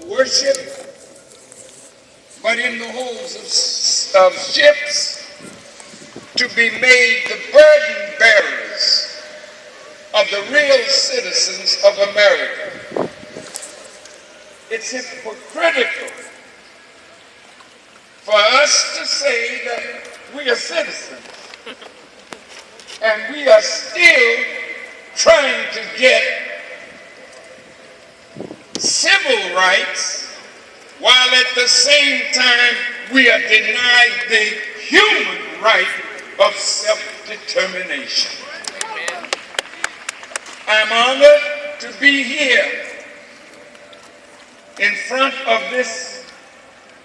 worship, but in the holds of ships to be made the burden bearers of the real citizens of America. It's hypocritical for us to say that we are citizens and we are still trying to get civil rights while at the same time we are denied the human right of self-determination. I'm honored to be here in front of this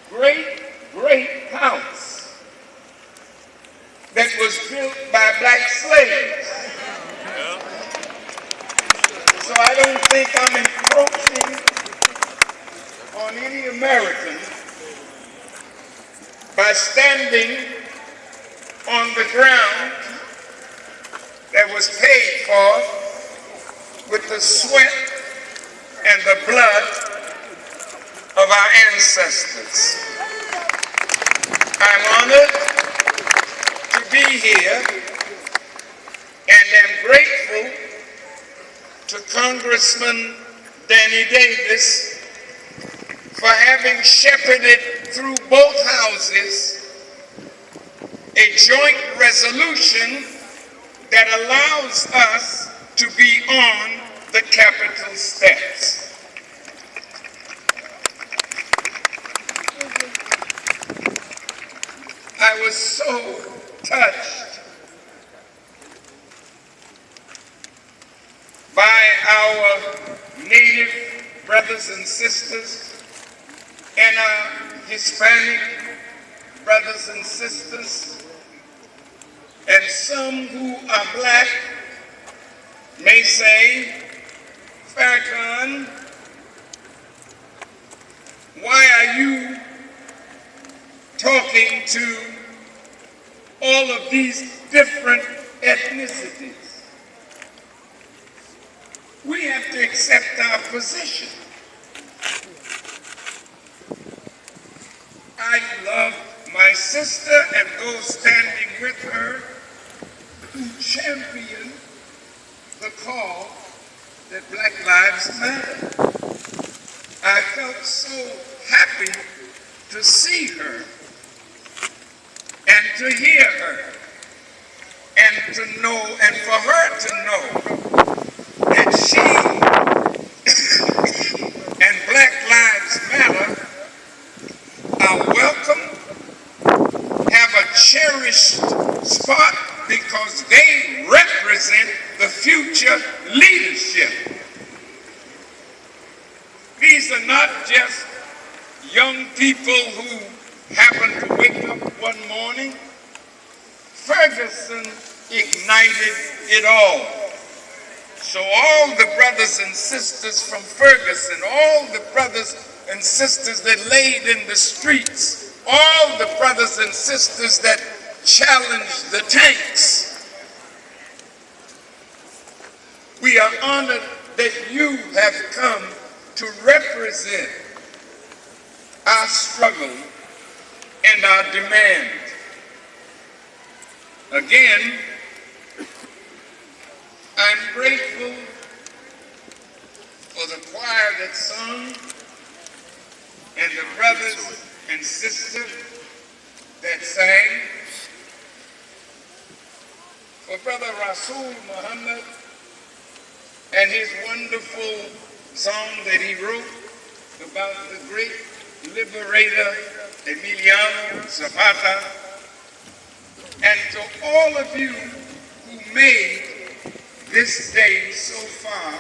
great, great house that was built by black slaves. So I don't think I'm encroaching on any American by standing on the ground that was paid for with the sweat and the blood of our ancestors. I'm honored to be here and am grateful to Congressman Danny Davis for having shepherded through both houses a joint resolution that allows us to be on the Capitol steps. I was so touched by our Native brothers and sisters and our Hispanic brothers and sisters, and some who are black may say, Farrakhan, why are you talking to all of these different ethnicities? We have to accept our position. I love my sister and those standing with her who champion the call that Black Lives Matter. I felt so happy to see her and to hear her and to know, and for her to know that she and Black Lives Matter are welcome, have a cherished spot because they represent the future leadership. These are not just young people who happen to wake up one morning. Ferguson ignited it all. So all the brothers and sisters from Ferguson, all the brothers and sisters that laid in the streets, all the brothers and sisters that challenged the tanks, we are honored that you have come to represent our struggle and our demand. Again, I'm grateful for the choir that sung and the brothers and sisters that sang. For Brother Rasul Muhammad and his wonderful song that he wrote about the great liberator Emiliano Zapata, and to all of you who made this day so far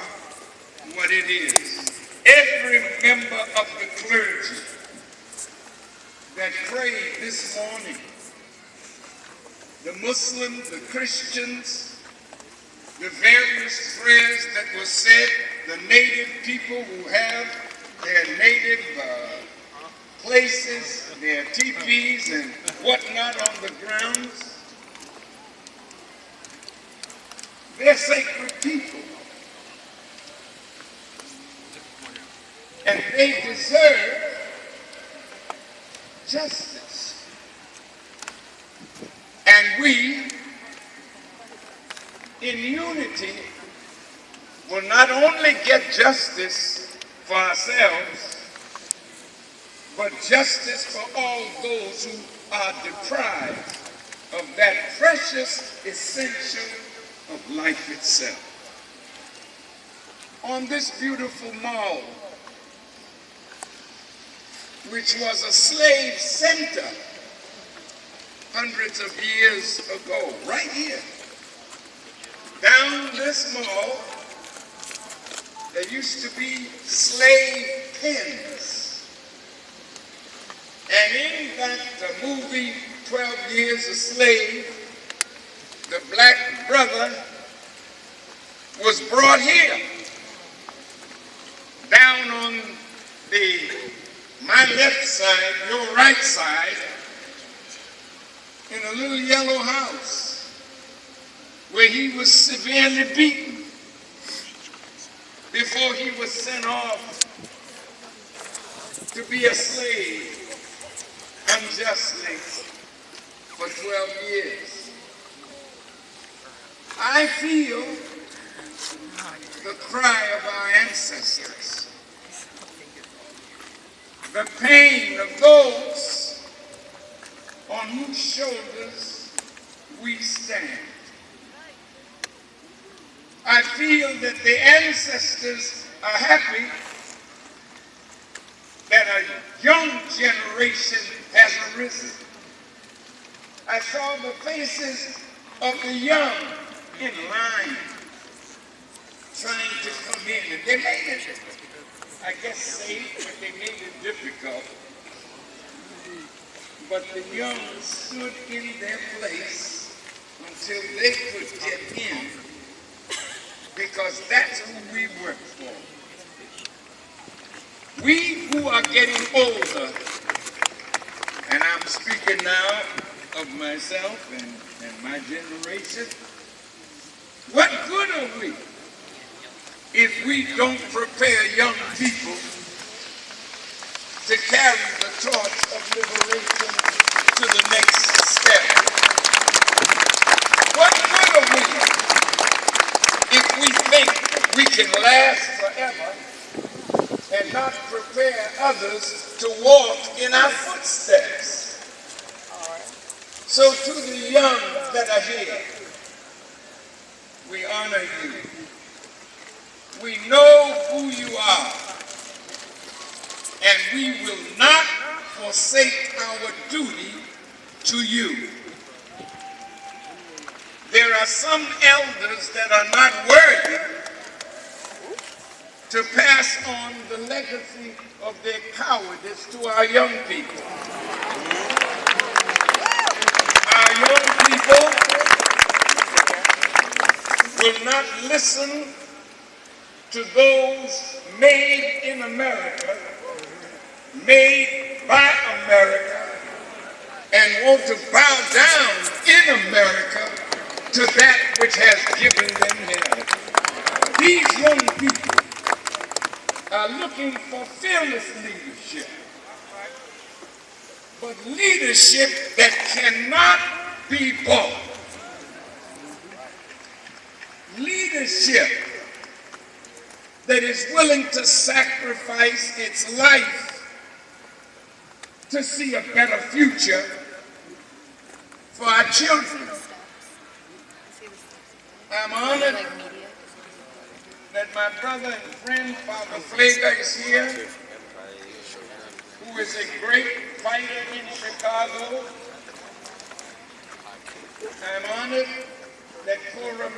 what it is. Every member of the clergy that prayed this morning, the Muslims, the Christians, the various prayers that were said, the native people who have their native places, their teepees and whatnot on the grounds, they're sacred people. And they deserve justice. And we, in unity, will not only get justice for ourselves, but justice for all those who are deprived of that precious essential of life itself. On this beautiful mall, which was a slave center hundreds of years ago, right here, down this mall, there used to be slave pens. And in that movie, 12 Years a Slave, the black brother was brought here, down on my left side, your right side, in a little yellow house where he was severely beaten before he was sent off to be a slave unjustly for 12 years. I feel the cry of our ancestors, the pain of those on whose shoulders we stand. I feel that the ancestors are happy that a young generation has arisen. I saw the faces of the young in line trying to come in, and they made it, I guess, safe, but they made it difficult. But the young stood in their place until they could get in, because that's who we work for. We who are getting older, and I'm speaking now of myself and my generation, what good are we if we don't prepare young people to carry the torch of liberation to the next step? What good are we if we think we can last forever and not prepare others to walk in our footsteps? So to the young that are here, we honor you. We know who you are, and we will not forsake our duty to you. There are some elders that are not worthy to pass on the legacy of their cowardice to our young people. Our young people will not listen to those made in America, made by America, and want to bow down in America to that which has given them hell. These young people are looking for fearless leadership, but leadership that cannot be bought. Leadership that is willing to sacrifice its life to see a better future for our children. I'm honored that my brother and friend, Father Flager, is here, who is a great fighter in Chicago. I'm honored that Cora